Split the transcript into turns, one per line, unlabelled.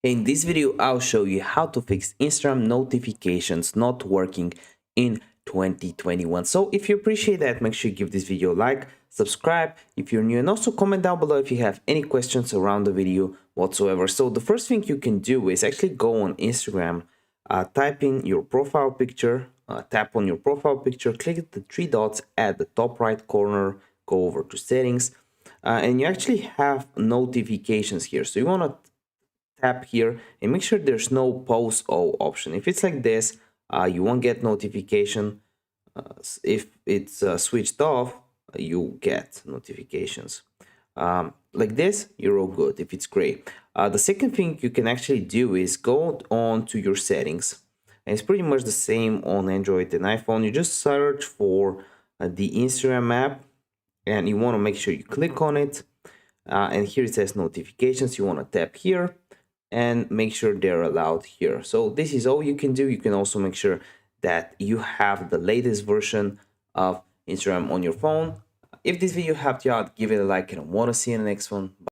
In this video, I'll show you how to fix Instagram notifications not working in 2021. So if you appreciate that, make sure you give this video a like, subscribe if you're new, and also comment down below if you have any questions around the video whatsoever. So the first thing you can do is actually go on Instagram, type in your profile picture, tap on your profile picture, click the three dots at the top right corner, go over to settings, and you actually have notifications here. So you want to tap here and make sure there's no post all option. If it's like this, you won't get notification. If it's switched off, you get notifications. Like this, you're all good if it's gray. The second thing you can actually do is go on to your settings. And it's pretty much the same on Android and iPhone. You just search for the Instagram app and you want to make sure you click on it. And here it says notifications. You want to tap here and make sure they're allowed here. So this is all you can do. You can also make sure that you have the latest version of Instagram on your phone. If this video helped you out, give it a like and I want to see you in the next one.